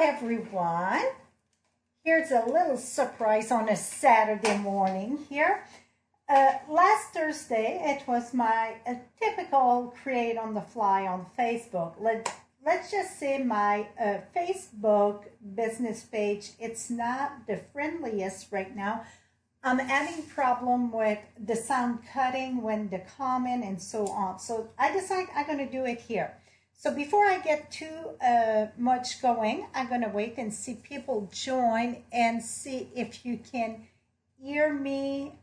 everyone. Here's a little surprise on a Saturday morning here. Last Thursday, it was my typical create on the fly on Facebook. Let's just say my Facebook business page, it's not the friendliest right now. I'm having problem with the sound cutting when the comment and so on. So I decided I'm going to do it here. So before I get too much going, I'm going to wait and see people join and see if you can hear me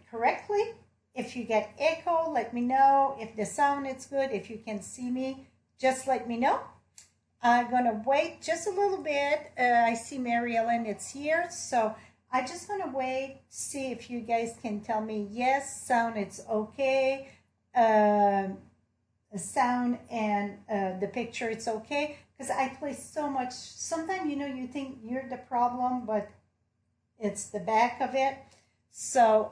correctly. If you get echo, let me know. If the sound is good, if you can see me, just let me know. I'm going to wait just a little bit. I see Mary Ellen, it's here. So I'm just going to wait, see if you guys can tell me, yes, sound, it's okay. The sound and the picture, it's okay. Because I play so much. Sometimes, you think you're the problem, but it's the back of it. So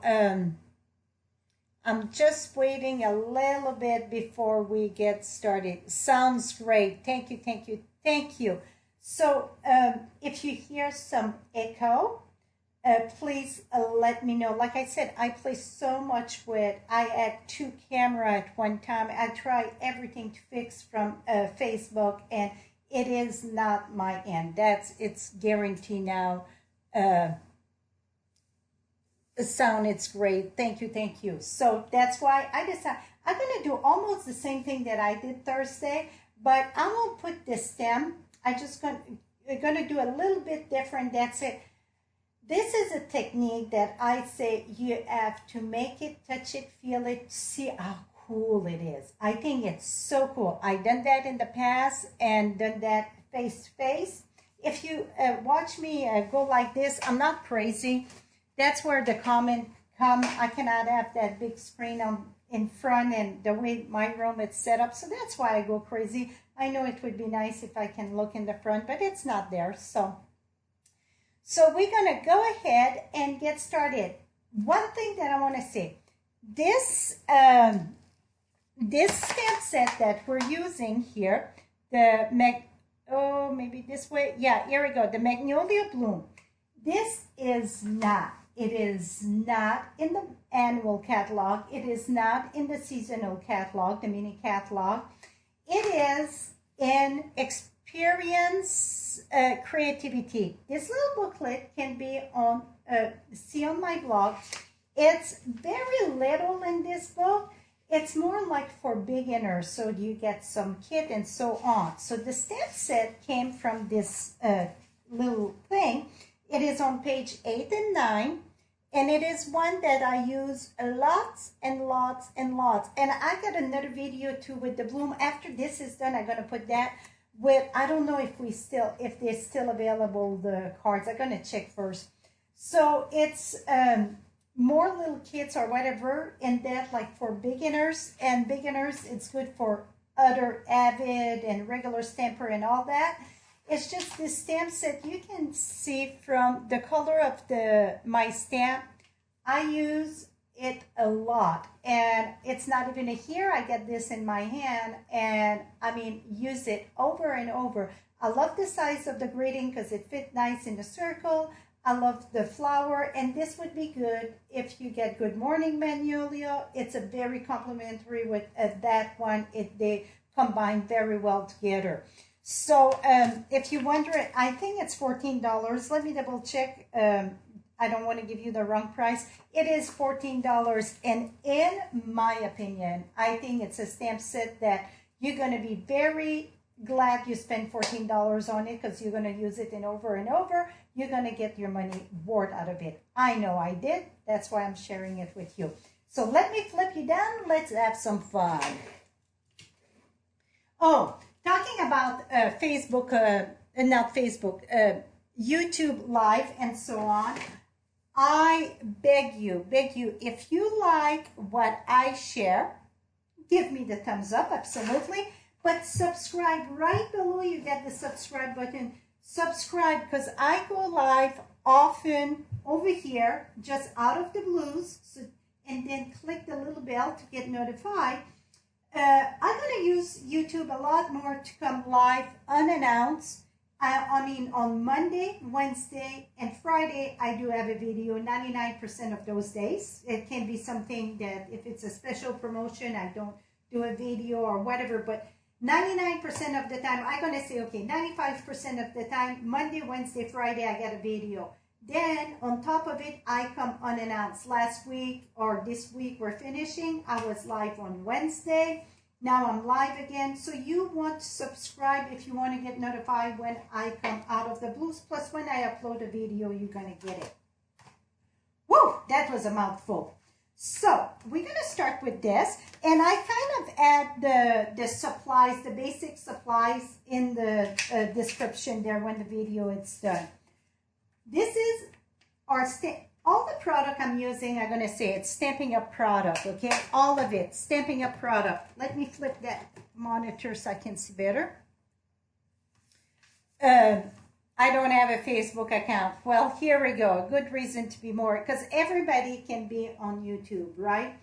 I'm just waiting a little bit before we get started. Sounds great. Thank you, thank you, thank you. So if you hear some echo, please let me know. Like I said, I play so much with, I had 2 cameras at one time. I try everything to fix from Facebook, and it is not my end. It's guaranteed now. The sound, it's great. Thank you, thank you. So that's why I decided I'm going to do almost the same thing that I did Thursday, but I won't put the stem. I'm going to do a little bit different. That's it. This is a technique that I say you have to make it, touch it, feel it, see how cool it is. I think it's so cool. I've done that in the past and done that face to face. If you watch me go like this, I'm not crazy. That's where the comment come. I cannot have that big screen in front and the way my room is set up. So that's why I go crazy. I know it would be nice if I can look in the front, but it's not there. So we're going to go ahead and get started. One thing that I want to say, this stamp set that we're using here, maybe this way. Yeah, here we go. The Magnolia Bloom. This is not. It is not in the annual catalog. It is not in the seasonal catalog, the mini catalog. It is in Experience Creativity. This little booklet can be on, see on my blog. It's very little in this book. It's more like for beginners, so you get some kit and so on. So the stamp set came from this little thing. It is on page 8 and 9, and it is one that I use lots and lots and lots. And I got another video too with the bloom. After this is done, I'm gonna put that with, I don't know if they're still available, the cards. I'm gonna check first. So it's more little kits or whatever, and that like for beginners. And beginners, it's good for other avid and regular stamper and all that. It's just this stamp set. You can see from the color of my stamp, I use it a lot. And it's not even a year I get this in my hand, and I mean, use it over and over. I love the size of the greeting because it fits nice in the circle. I love the flower, and this would be good if you get Good Morning Magnolia. It's a very complimentary with that one. They combine very well together. So if you wonder, I think it's $14. Let me double check. I don't want to give you the wrong price. It is $14. And in my opinion, I think it's a stamp set that you're going to be very glad you spent $14 on it, because you're going to use it over and over. You're going to get your money worth out of it. I know I did. That's why I'm sharing it with you. So let me flip you down. Let's have some fun. Oh, talking about YouTube Live and so on, I beg you, if you like what I share, give me the thumbs up, absolutely. But subscribe. Right below you get the subscribe button. Subscribe, because I go live often over here, just out of the blues, and then click the little bell to get notified. I'm going to use YouTube a lot more to come live unannounced. I mean, on Monday, Wednesday, and Friday, I do have a video 99% of those days. It can be something that if it's a special promotion, I don't do a video or whatever, but 99% of the time, I'm going to say, okay, 95% of the time, Monday, Wednesday, Friday, I get a video. Then, on top of it, I come unannounced. Last week or this week, we're finishing. I was live on Wednesday. Now I'm live again. So you want to subscribe if you want to get notified when I come out of the blues. Plus, when I upload a video, you're going to get it. Woo! That was a mouthful. So, we're going to start with this. And I kind of add the supplies, the basic supplies in the description there when the video is done. This is our all the product I'm using, I'm going to say it's Stampin' Up product, okay? All of it, Stampin' Up product. Let me flip that monitor so I can see better. I don't have a Facebook account. Well, here we go. A good reason to be more, because everybody can be on YouTube, right?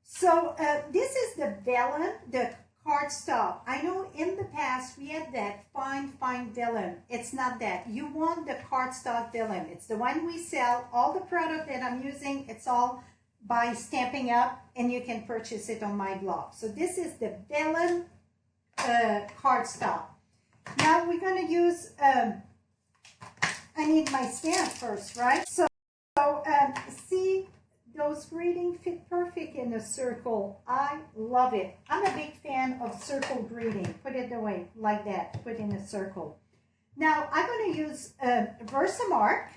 So this is the Vellum, the cardstock. I know in the past we had that fine Vellum. It's not that. You want the cardstock Vellum. It's the one we sell. All the product that I'm using, it's all by Stampin' Up, and you can purchase it on my blog. So this is the Vellum cardstock. Now we're going to use, I need my stamp first, right? So see, those greetings fit perfect in a circle. I love it. I'm a big fan of circle greeting. Put it away like that. Put in a circle. Now, I'm going to use Versamark.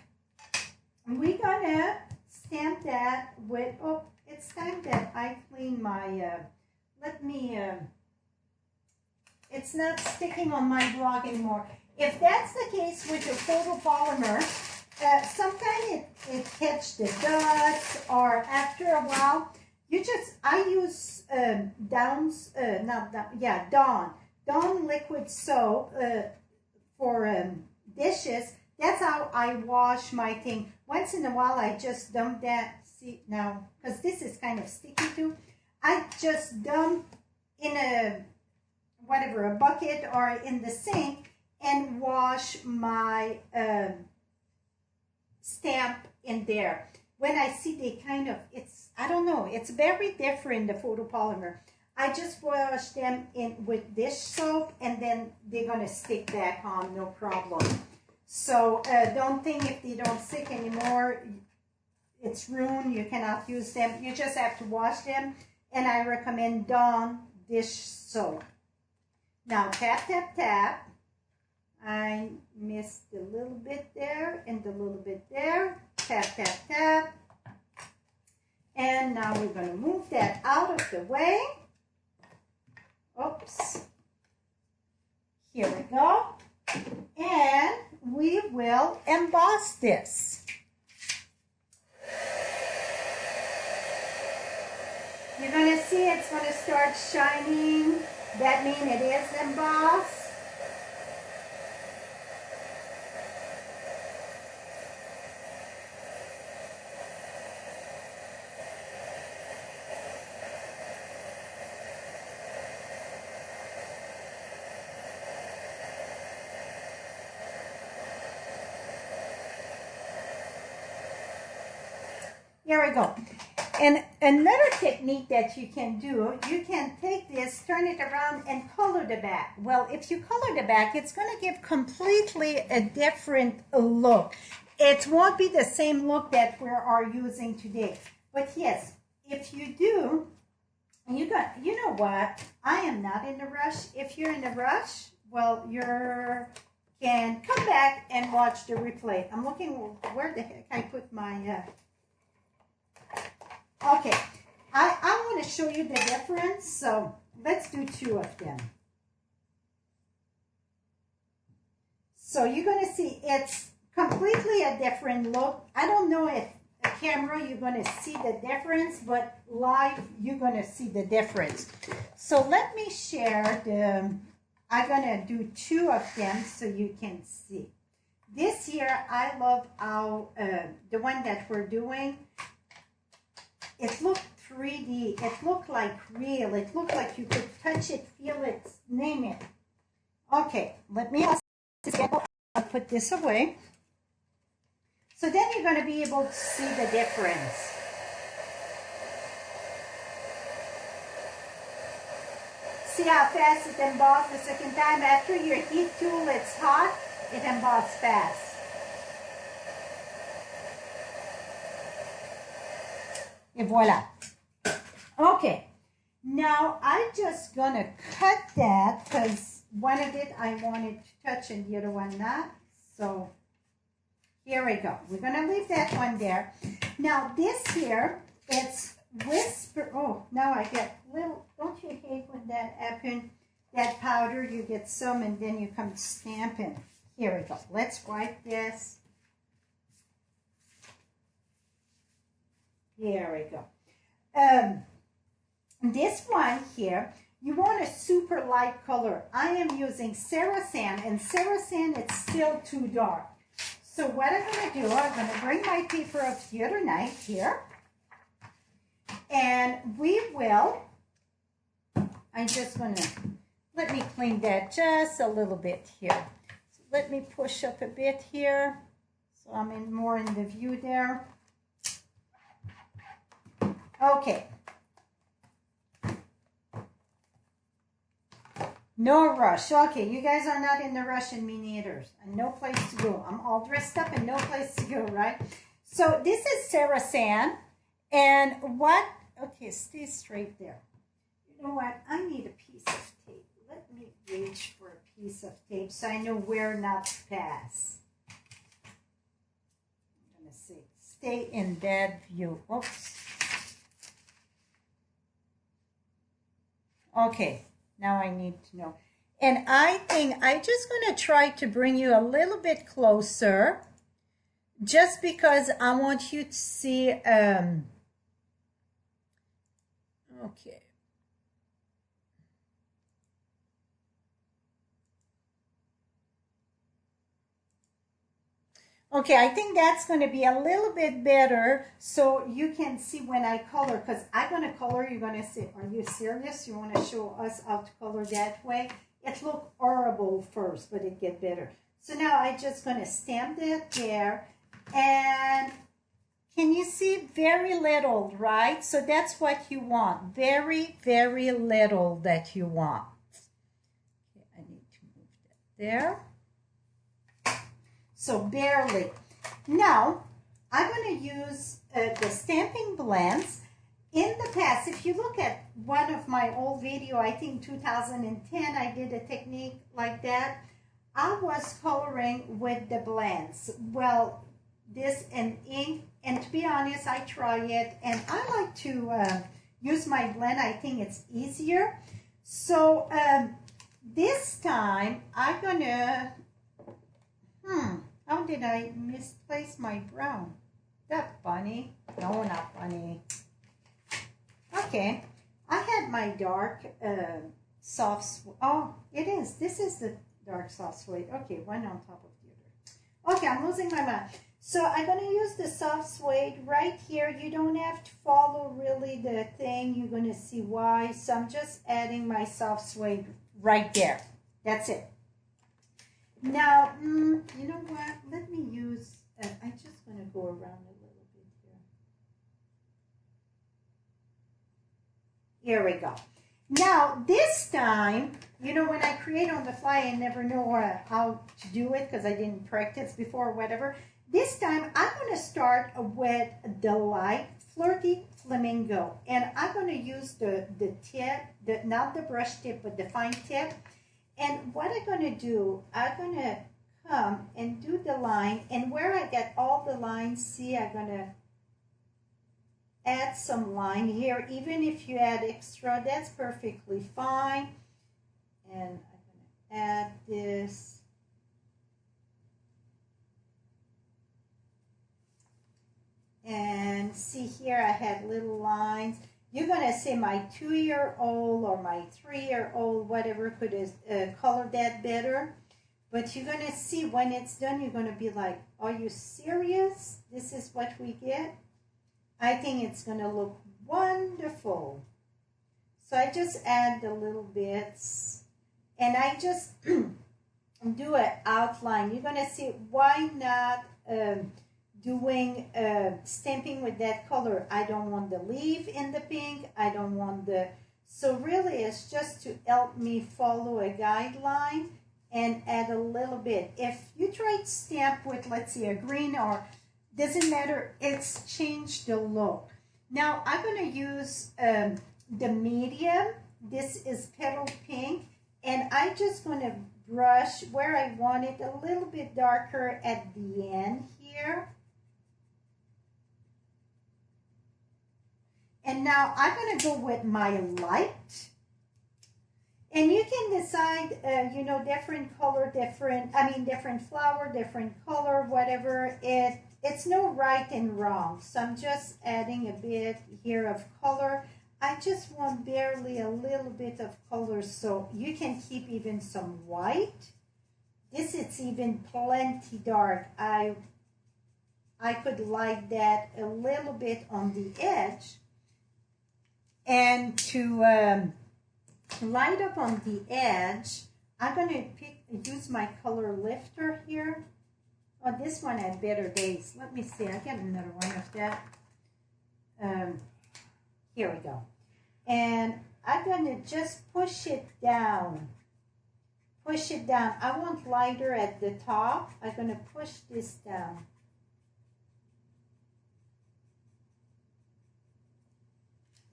We're going to stamp that with, oh, it's time that I clean my, it's not sticking on my blog anymore. If that's the case with your photopolymer, sometimes it catches the dust, or after a while, I use Dawn liquid soap for dishes. That's how I wash my thing. Once in a while, I just dump that, see now, because this is kind of sticky too. I just dump in a bucket or in the sink and wash my stamp in there. When I see they kind of, I don't know, it's very different, the photopolymer. I just wash them in with dish soap, and then they're going to stick back on, no problem. So don't think if they don't stick anymore, it's ruined, you cannot use them. You just have to wash them, and I recommend Dawn dish soap. Now tap, tap, tap. I missed a little bit there and a little bit there. Tap, tap, tap. And now we're going to move that out of the way. Oops. Here we go. And we will emboss this. You're going to see it's going to start shining. That means it is embossed. Here we go. And another technique that you can do, you can take this, turn it around, and color the back. Well, if you color the back, it's going to give completely a different look. It won't be the same look that we are using today. But yes, if you do, you know what? I am not in a rush. If you're in a rush, well, you can come back and watch the replay. I'm looking where the heck I put my... Okay, I want to show you the difference, so let's do two of them. So you're going to see it's completely a different look. I don't know if a camera you're going to see the difference, but live you're going to see the difference. So let me share I'm going to do two of them so you can see. This here, I love how the one that we're doing, it looked 3D. It looked like real. It looked like you could touch it, feel it, name it. Okay, let me I'll put this away. So then you're going to be able to see the difference. See how fast it embossed the second time? After your heat tool, it's hot, it embossed fast. And voila. Okay, now I'm just gonna cut that because one of it I wanted to touch and the other one not. So here we go. We're gonna leave that one there. Now this here, it's Whisper. Oh, now I get little, don't you hate when that happens? That powder, you get some and then you come stamping. Here we go. Let's wipe this. Here we go. This one here, you want a super light color. I am using Sarah Sand, and Sarah Sand, it's still too dark. So what I'm going to do, I'm going to bring my paper up the other night here. And we will, I'm just going to, let me clean that just a little bit here. So let me push up a bit here. So I'm in more in the view there. Okay. No rush. Okay, you guys are not in the rush and me neither. And no place to go. I'm all dressed up and no place to go, right? So this is Sarah Sand. And what, okay, stay straight there. You know what? I need a piece of tape. Let me reach for a piece of tape so I know where not to pass. I'm going to see. Stay in that view. Oops. Okay, now I need to know. And I think I'm just going to try to bring you a little bit closer just because I want you to see, okay. Okay, I think that's going to be a little bit better so you can see when I color, because I'm going to color, you're going to say, are you serious? You want to show us how to color that way? It looked horrible first, but it get better. So now I'm just going to stamp that there. And can you see very little, right? So that's what you want. Very, very little that you want. Okay, I need to move that there. So barely. Now, I'm going to use the stamping blends. In the past, if you look at one of my old video, I think 2010, I did a technique like that. I was coloring with the blends. Well, this and ink, and to be honest, I try it, and I like to use my blend. I think it's easier. So this time, I'm going to, how did I misplace my brown? That funny? No, not funny. Okay, I had my dark soft, oh, it is. This is the dark soft suede. Okay, one on top of the other. Okay, I'm losing my mind. So I'm going to use the soft suede right here. You don't have to follow really the thing. You're going to see why. So I'm just adding my soft suede right there. That's it. Now, you know what? Let me use, I'm just going to go around a little bit here. Here we go. Now, this time, you know, when I create on the fly, I never know how to do it because I didn't practice before or whatever. This time, I'm going to start with the light Flirty Flamingo. And I'm going to use the tip, not the brush tip, but the fine tip. And what I'm going to do, I'm going to come and do the line. And where I get all the lines, see, I'm going to add some line here. Even if you add extra, that's perfectly fine. And I'm going to add this. And see here, I had little lines. You're going to say my 2-year-old or my 3-year-old, whatever, could color that better. But you're going to see when it's done, you're going to be like, are you serious? This is what we get? I think it's going to look wonderful. So I just add the little bits. And I just do an outline. You're gonna see why not doing stamping with that color. I don't want the leaf in the pink. I don't want the, so really it's just to help me follow a guideline and add a little bit. If you try to stamp with, let's see, a green, or doesn't matter, it's changed the look. Now I'm going to use the medium. This is petal pink, and I'm just going to brush where I want it a little bit darker at the end here. And now I'm going to go with my light. And you can decide, you know, different color, different flower, different color, whatever. It's no right and wrong. So I'm just adding a bit here of color. I just want barely a little bit of color, so you can keep even some white. This is even plenty dark. I could light that a little bit on the edge. And to light up on the edge, I'm going to use my color lifter here. Oh, this one had better days. Let me see. I get another one of that. Here we go. And I'm going to just push it down. Push it down. I want lighter at the top. I'm going to push this down.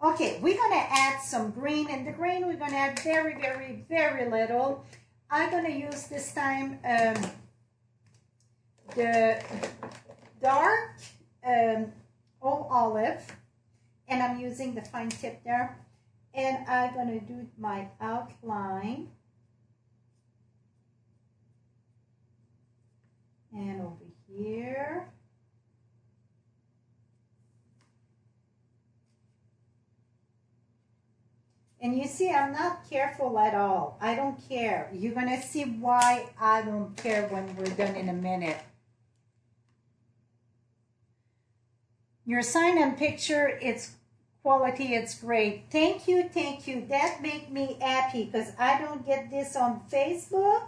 Okay, we're going to add some green. And the green, we're going to add very, very, very little. I'm going to use this time the dark olive. And I'm using the fine tip there. And I'm going to do my outline. And over here. And you see, I'm not careful at all. I don't care. You're going to see why I don't care when we're done in a minute. Your sign and picture, it's quality, it's great. Thank you, thank you. That makes me happy because I don't get this on Facebook.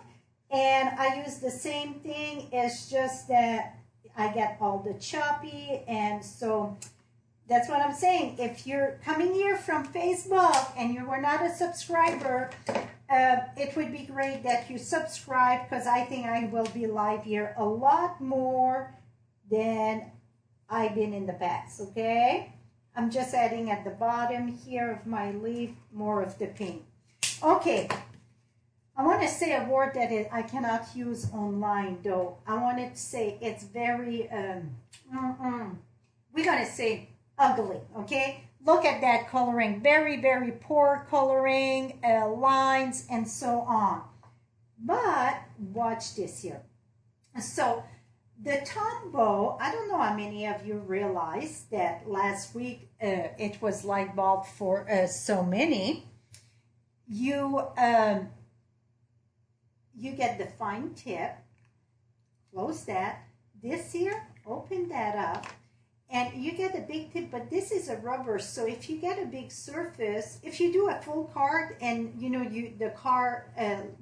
And I use the same thing. It's just that I get all the choppy. And so that's what I'm saying. If you're coming here from Facebook and you were not a subscriber, it would be great that you subscribe, because I think I will be live here a lot more than I've been in the past, okay? I'm just adding at the bottom here of my leaf more of the pink. Okay, I want to say a word that I cannot use online, though. I wanted to say it's very, we're going to say ugly, okay? Look at that coloring. Very, very poor coloring, lines, and so on. But watch this here. So the tombow, I don't know how many of you realized that last week it was light bulb for so many. You get the fine tip, close that. This here, open that up. And you get a big tip, but this is a rubber. So if you get a big surface, if you do a full card and you know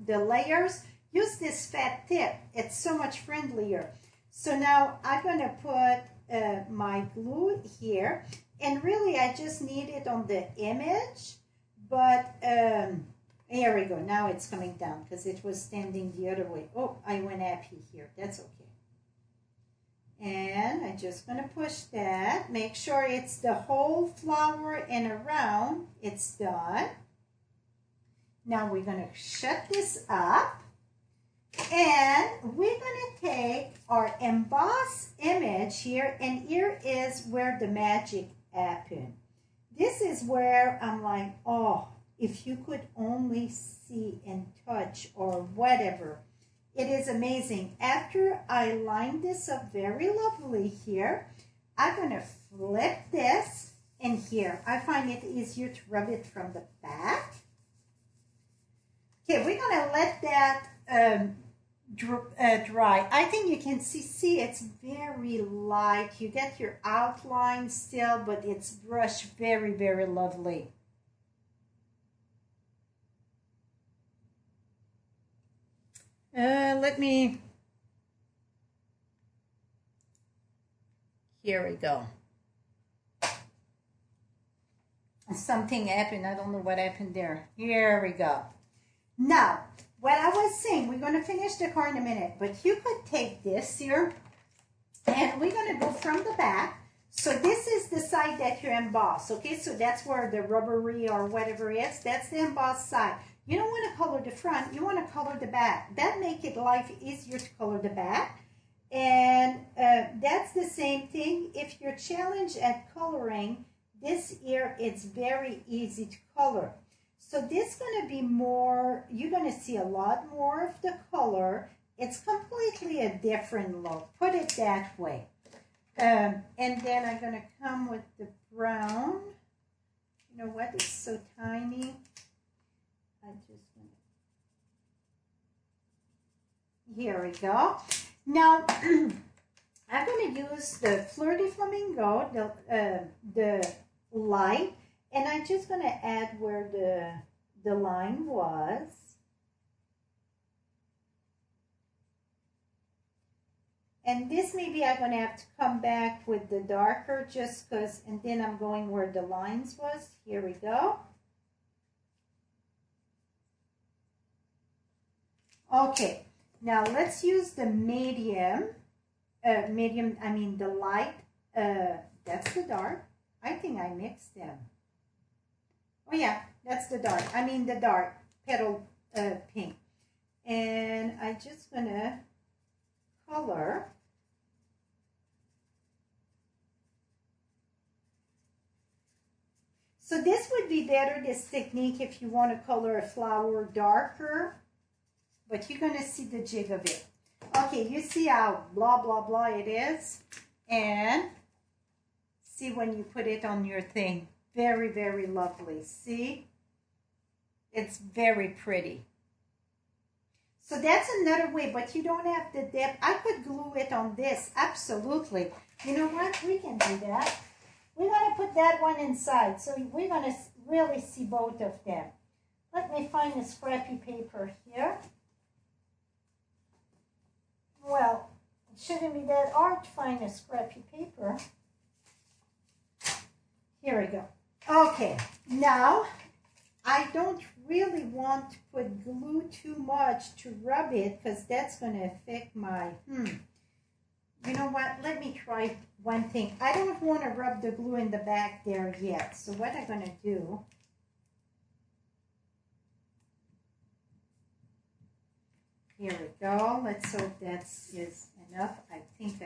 the layers, use this fat tip. It's so much friendlier. So now I'm going to put my glue here. And really, I just need it on the image. But here we go. Now it's coming down because it was standing the other way. Oh, I went happy here. That's okay. And I'm just going to push that. Make sure it's the whole flower and around. It's done. Now we're going to shut this up. And we're going to take our embossed image here. And here is where the magic happened. This is where I'm like, oh, if you could only see and touch or whatever. It is amazing. After I line this up very lovely here, I'm going to flip this in here. I find it easier to rub it from the back. Okay, we're going to let that dry. I think you can see it's very light. You get your outline still, but it's brushed very, very lovely. let me, here we go. Something happened. I don't know what happened there. Here we go. Now, what I was saying, we're going to finish the card in a minute, but you could take this here, and we're going to go from the back. So this is the side that you emboss, okay? So that's where the rubbery or whatever is. That's the embossed side. You don't want to color the front. You want to color the back. That makes it life easier to color the back. And that's the same thing. If you're challenged at coloring, this here, it's very easy to color. So this is going to be more, you're going to see a lot more of the color. It's completely a different look. Put it that way. And then I'm going to come with the brown. You know what? It's so tiny. I just want to... Here we go. Now, I'm going to use the Fleur de Flamingo, the light, and I'm just going to add where the line was. And this maybe I'm going to have to come back with the darker just because, and then I'm going where the lines was. Here we go. Okay, now let's use the medium, I mean the light, that's the dark. I think I mixed them. Oh yeah, that's the dark. I mean the dark petal pink. And I'm just gonna color. So this would be better, this technique, if you want to color a flower darker, but you're going to see the jig of it. Okay, you see how blah, blah, blah it is? And see when you put it on your thing. Very, very lovely. See? It's very pretty. So that's another way, but you don't have the depth. I could glue it on this, absolutely. You know what? We can do that. We're going to put that one inside, so we're going to really see both of them. Let me find a scrappy paper here. Well, it shouldn't be that hard to find a scrappy paper. Here we go. Okay, now I don't really want to put glue too much to rub it because that's going to affect my, You know what? Let me try one thing. I don't want to rub the glue in the back there yet. So what I'm going to do, here we go. Let's hope that is enough. I think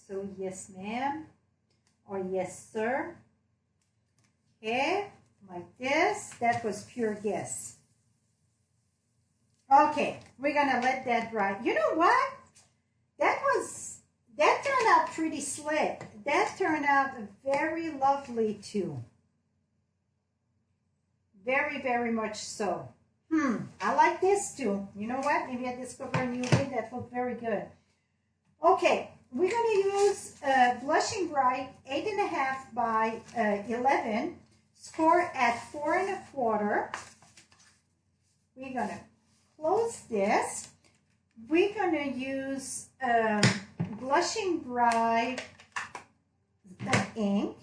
so. Yes, ma'am. Or yes, sir. Okay, like this. That was pure guess. Okay, we're going to let that dry. You know what? That turned out pretty slick. That turned out very lovely too. Very, very much so. I like this too. You know what? Maybe I discovered a new way that looked very good. Okay, we're going to use Blushing Bright 8.5 by 11. Score at 4 1/4. We're going to close this. We're going to use Blushing Bright, the ink.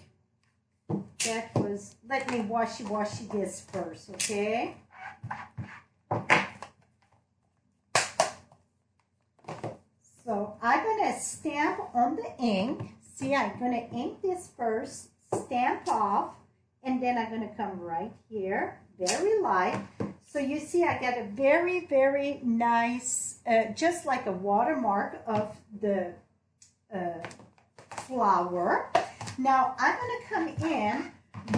That was, let me washy this first, okay? So I'm going to stamp on the ink. See, I'm going to ink this first, stamp off, and then I'm going to come right here, very light. So you see I got a very, very nice, just like a watermark of the flower. Now I'm going to come in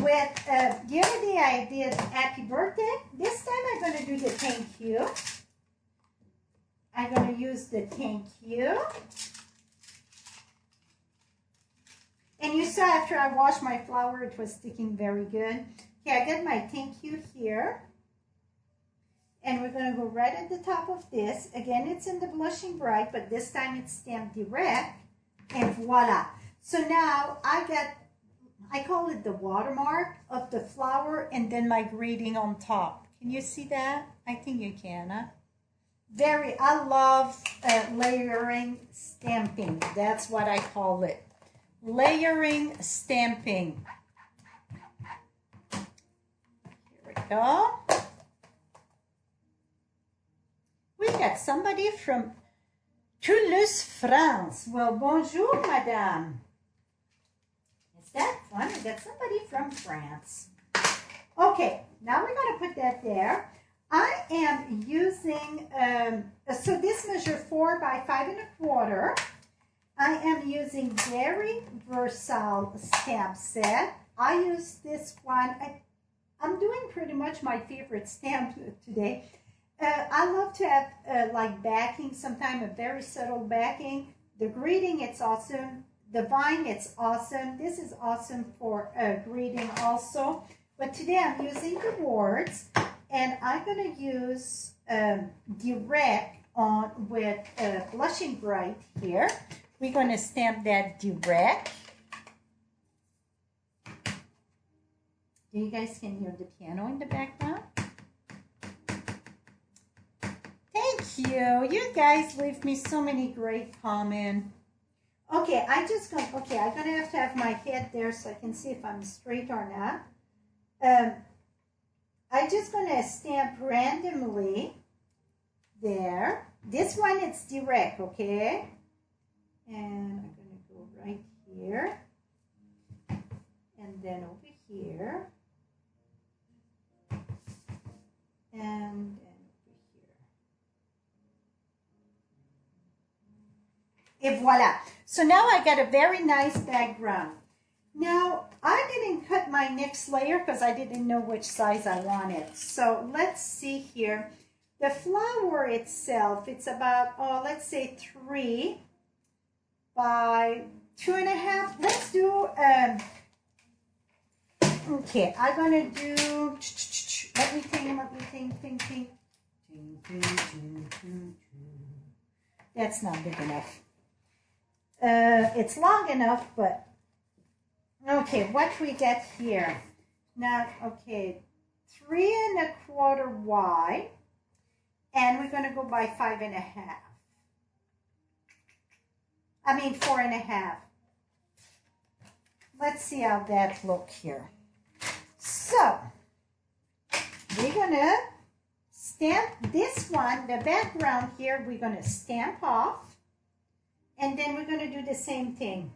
with, the other day I did Happy Birthday. This time I'm going to do the thank you. I'm going to use the thank you. And you saw after I washed my flower, it was sticking very good. Okay, I got my thank you here. And we're going to go right at the top of this. Again, it's in the Blushing Bright, but this time it's stamped direct. And voila. So now I call it the watermark of the flower and then my greeting on top. Can you see that? I think you can, huh? I love layering stamping. That's what I call it. Layering stamping. Here we go. We got somebody from Toulouse, France. Well, bonjour, madame. Is that fun? We got somebody from France. Okay, now we're going to put that there. I am using, so this measure 4 by 5 1/4. I am using very versatile stamp set. I use this one. I'm doing pretty much my favorite stamp today. I love to have like backing, sometimes a very subtle backing. The greeting, it's awesome. The vine, it's awesome. This is awesome for greeting also. But today I'm using the words, and I'm going to use direct on with blushing bright here. We're going to stamp that direct. You guys can hear the piano in the background. Thank you. You guys leave me so many great comments. Okay, I'm going to have my head there so I can see if I'm straight or not. I'm just going to stamp randomly there. This one, it's direct, okay? And I'm going to go right here. And then over here. And then over here. Et voila. So now I got a very nice background. Now, I didn't cut my next layer because I didn't know which size I wanted. So let's see here. The flower itself, it's about, let's say 3 by 2.5. Let's do, okay, I'm going to do, let me think. That's not big enough. It's long enough, but okay, what we get here now? Okay, 3 1/4 wide, and we're going to go by 5 1/2. I mean 4 1/2. Let's see how that looks here. So we're going to stamp this one, the background here, we're going to stamp off. And then we're going to do the same thing.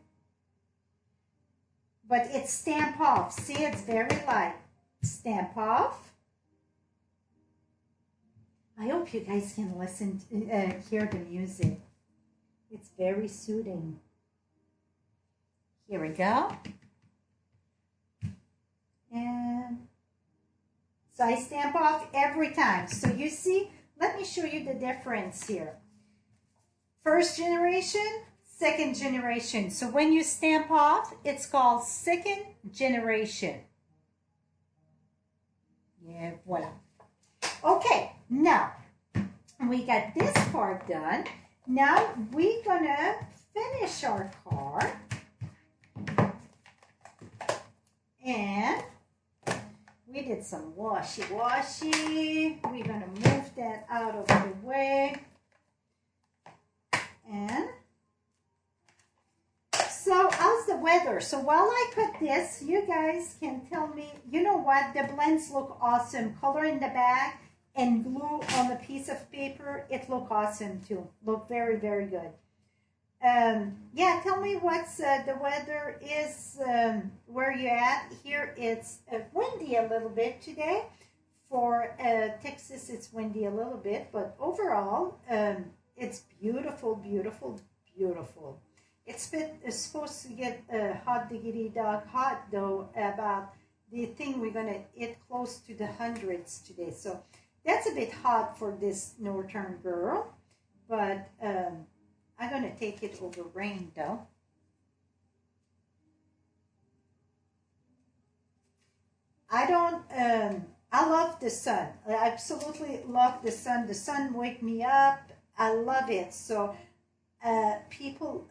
But it's stamp off. See, it's very light. Stamp off. I hope you guys can listen to, hear the music. It's very soothing. Here we go. And so I stamp off every time. So you see, let me show you the difference here. First generation, second generation. So when you stamp off, it's called second generation. Yeah, voila. Okay, now we got this part done. Now we're gonna finish our card. And we did some washy-washy. We're gonna move that out of the way. And so how's the weather? So while I cut this, you guys can tell me, you know what, the blends look awesome. Color in the back and glue on a piece of paper, it look awesome too. Look very, very good. Yeah, tell me what's the weather is, where you at. Here it's windy a little bit today. For Texas, it's windy a little bit, but overall, it's beautiful, beautiful, beautiful. It's supposed to get hot diggity dog hot though. About the thing we're gonna hit close to the hundreds today. So that's a bit hot for this northern girl, but I'm gonna take it over rain though. I don't. I love the sun. I absolutely love the sun. The sun wake me up. I love it. So people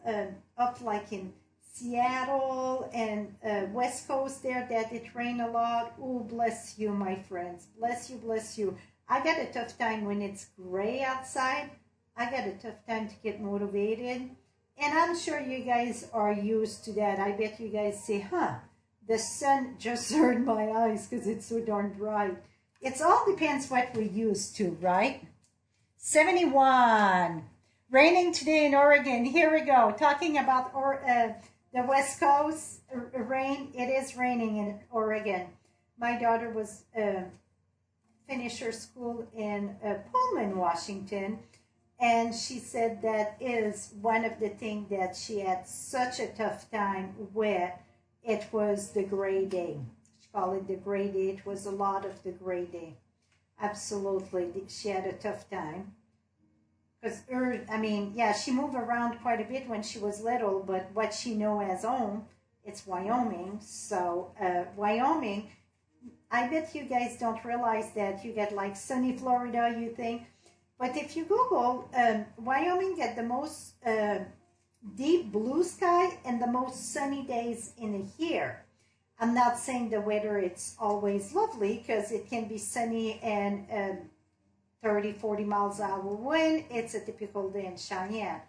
up like in Seattle and West Coast there that it rain a lot. Oh, bless you, my friends. Bless you, bless you. I got a tough time when it's gray outside. I got a tough time to get motivated. And I'm sure you guys are used to that. I bet you guys say, huh, the sun just hurt my eyes because it's so darn bright. It all depends what we're used to, right? 71. Raining today in Oregon. Here we go. Talking about the West Coast rain. It is raining in Oregon. My daughter was finished her school in Pullman, Washington. And she said that is one of the things that she had such a tough time with. It was the gray day. She called it the gray day. It was a lot of the gray day. Absolutely. She had a tough time. Because, she moved around quite a bit when she was little, but what she knew as home, it's Wyoming. So, Wyoming, I bet you guys don't realize that you get like sunny Florida, you think. But if you Google, Wyoming get the most deep blue sky and the most sunny days in a year. I'm not saying the weather it's always lovely because it can be sunny and 30, 40 miles an hour wind. It's a typical day in Cheyenne.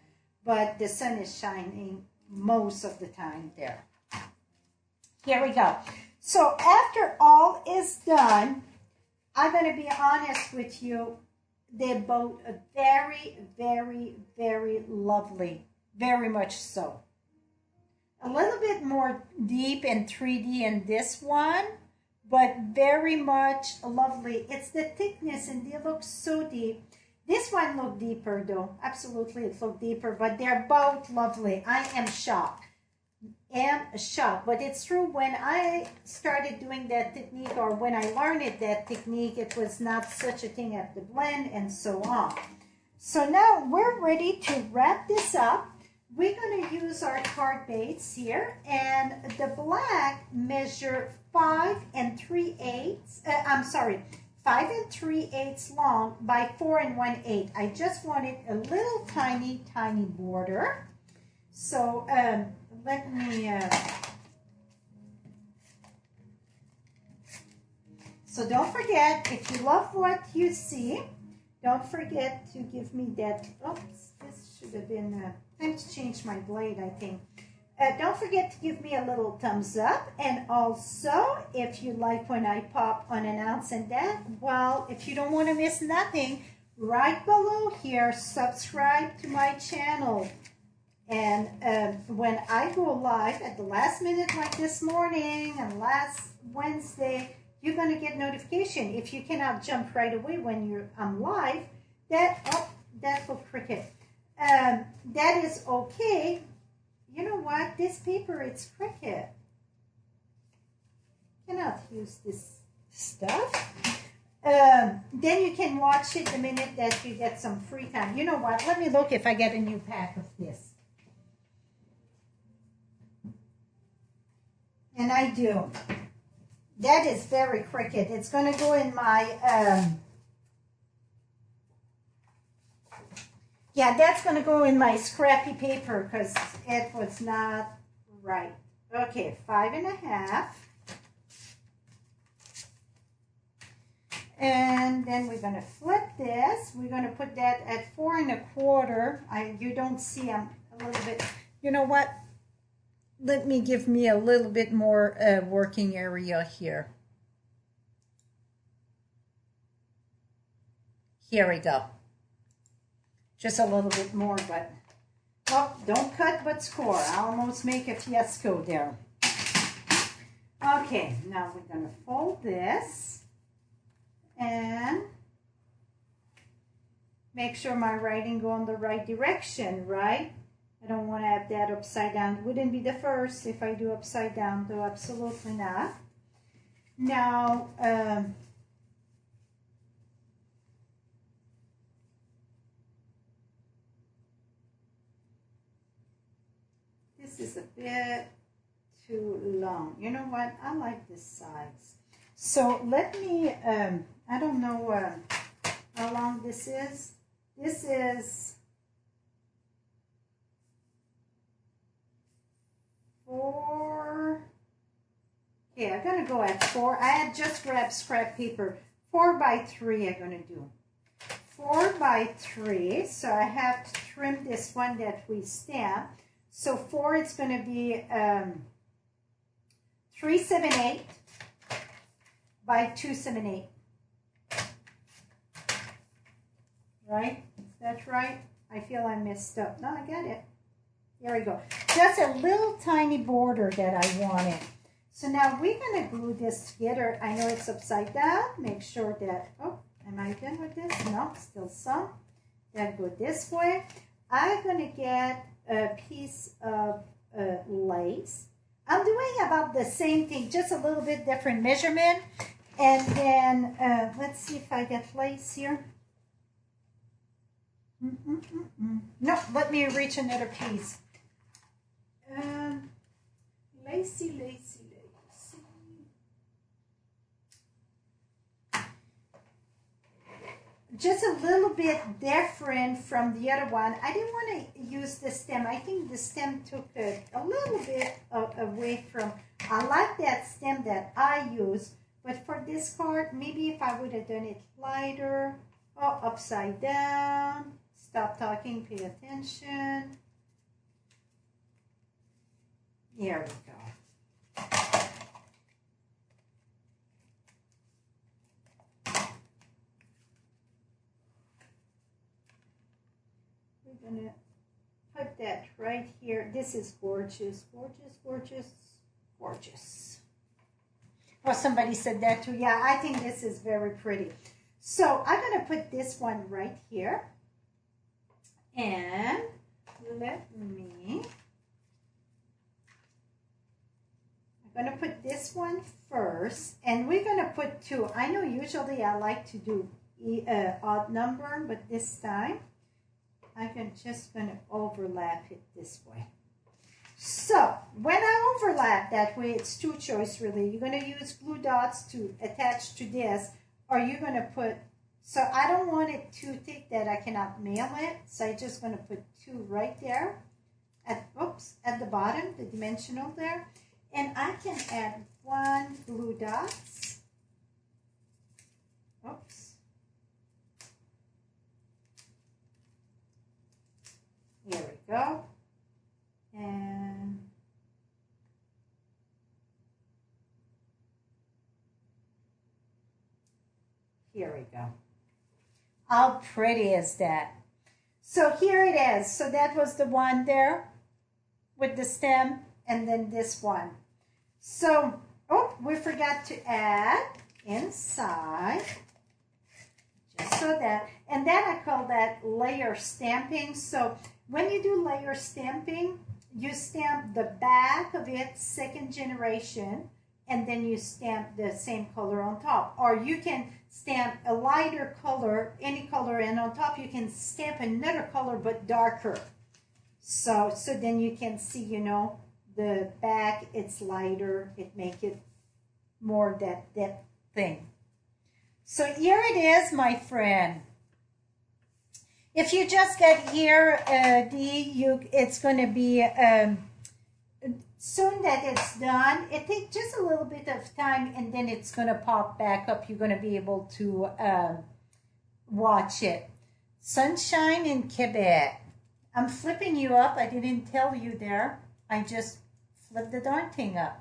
But the sun is shining most of the time there. Here we go. So after all is done, I'm going to be honest with you. They're both very, very, very lovely. Very much so. A little bit more deep and 3D in this one, but very much lovely. It's the thickness and they look so deep. This one looked deeper though. Absolutely, it looked deeper, but they're both lovely. I am shocked. But it's true, when I started doing that technique, or when I learned that technique, it was not such a thing as the blend and so on. So now we're ready to wrap this up. We're going to use our card base here, and the black measure 5 3/8 long by 4 1/8. I just wanted a little tiny border. So let me, so don't forget, if you love what you see, don't forget to give me that, oops, this should have been, time to change my blade, I think. Don't forget to give me a little thumbs up, and also, if you like when I pop unannounced and that, well, if you don't want to miss nothing, right below here, subscribe to my channel. And when I go live at the last minute, like this morning and last Wednesday, you're going to get notification. If you cannot jump right away when I'm live, that looked crooked. That is okay. You know what? This paper, it's crooked. Cannot use this stuff. Then you can watch it the minute that you get some free time. You know what? Let me look if I get a new pack of this. And I do. That is very crooked. It's going to go in my, yeah, that's going to go in my scrappy paper because it was not right. Okay, 5 1/2. And then we're going to flip this. We're going to put that at 4 1/4. You don't see, I'm a little bit, you know what? Let me give me a little bit more working area here. Here we go. Just a little bit more, but, oh, don't cut but score. I almost make a fiasco there. Okay, now we're going to fold this and make sure my writing go in the right direction, right? I don't want to have that upside down. It wouldn't be the first if I do upside down, though, absolutely not. Now, this is a bit too long. You know what? I like this size. So let me, I don't know how long this is. This is 4. Okay, I'm going to go at 4. I had just grabbed scrap paper. 4 by 3 I'm going to do. 4 by 3, so I have to trim this one that we stamp. So 4, it's going to be 378 by 278. Right? Is that right? I feel I messed up. No, I got it. There we go. Just a little tiny border that I wanted. So now we're going to glue this together. I know it's upside down. Make sure that, oh, am I done with this? No, still some. Then go this way. I'm going to get a piece of lace. I'm doing about the same thing, just a little bit different measurement. And then, let's see if I get lace here. No, let me reach another piece. Lacy, lacy, lacy. Just a little bit different from the other one. I didn't want to use the stem. I think the stem took a little bit away from. I like that stem that I use, but for this card, maybe if I would have done it lighter, or upside down. Stop talking, pay attention. Here we go. We're going to put that right here. This is gorgeous, gorgeous, gorgeous, gorgeous. Oh, somebody said that too. Yeah, I think this is very pretty. So I'm going to put this one right here. And let me, I'm going to put this one first, and we're going to put 2. I know usually I like to do odd number, but this time I'm just going to overlap it this way. So when I overlap that way, it's 2 choice really. You're going to use glue dots to attach to this, or you're going to put, so I don't want it too thick that I cannot mail it. So I'm just going to put 2 right there at, oops, at the bottom, the dimensional there. And I can add 1 glue dots. Oops. Here we go. And here we go. How pretty is that? So here it is. So that was the one there with the stem, and then this one. So, oh, we forgot to add inside, just so that, and then I call that layer stamping. So when you do layer stamping, you stamp the back of it 2nd generation, and then you stamp the same color on top. Or you can stamp a lighter color, any color, and on top you can stamp another color but darker. So then you can see, you know, the back, it's lighter, it make it more that thing. So here it is, my friend. If you just get here, it's going to be soon that it's done. It takes just a little bit of time, and then it's going to pop back up. You're going to be able to watch it. Sunshine in Quebec. I'm flipping you up. I didn't tell you there. I just flipped the darn thing up.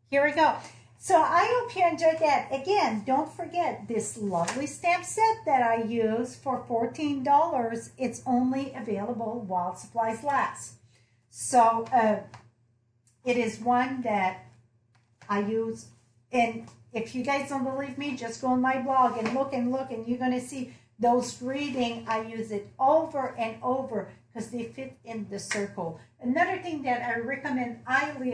Here we go. So I hope you enjoyed that. Again, don't forget this lovely stamp set that I use for $14. It's only available while supplies last. So it is one that I use. And if you guys don't believe me, just go on my blog and look, and you're going to see those reading. I use it over and over because they fit in the circle. Another thing that I recommend highly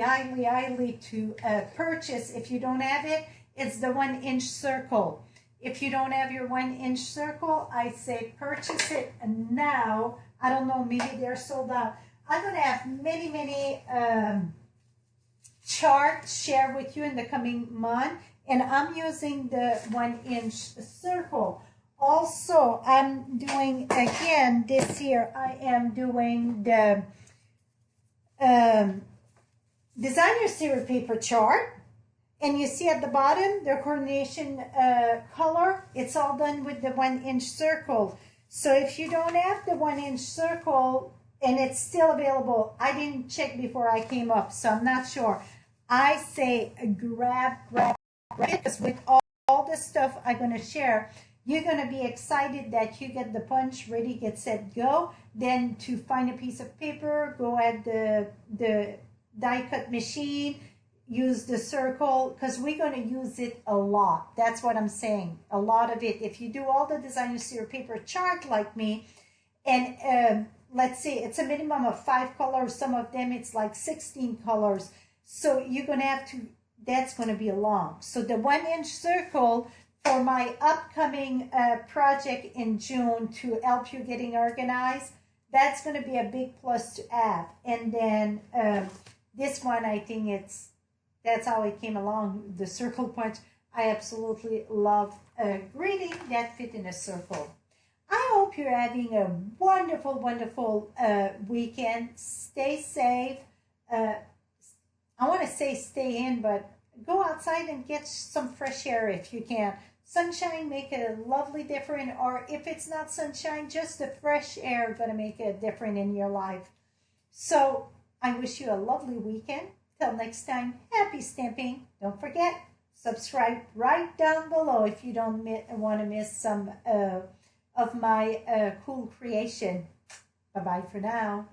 to purchase if you don't have it, it's the 1-inch circle. If you don't have your 1-inch circle, I say purchase it now. I don't know, maybe they're sold out. I'm going to have many charts share with you in the coming month, and I'm using the 1-inch circle. Also, I'm doing, again, this year, I am doing the Designer Series paper chart. And you see at the bottom, the coordination color, it's all done with the 1-inch circle. So if you don't have the 1-inch circle and it's still available, I didn't check before I came up, so I'm not sure. I say grab it, because with all the stuff I'm going to share, you're going to be excited that you get the punch ready, get set, go. Then to find a piece of paper, go at the die cut machine, use the circle, because we're going to use it a lot. That's what I'm saying, a lot of it. If you do all the design your paper chart like me, and let's say it's a minimum of 5 colors, some of them it's like 16 colors. So you're going to have to, that's going to be long. So the 1-inch circle for my upcoming project in June to help you getting organized, that's going to be a big plus to have. And then this one, I think that's how it came along, the circle punch. I absolutely love grading that fit in a circle. I hope you're having a wonderful, wonderful weekend. Stay safe. I want to say stay in, but go outside and get some fresh air if you can. Sunshine make a lovely difference, or if it's not sunshine, just the fresh air going to make a difference in your life. So I wish you a lovely weekend. Till next time, happy stamping. Don't forget, subscribe right down below if you don't want to miss some of my cool creation. Bye-bye for now.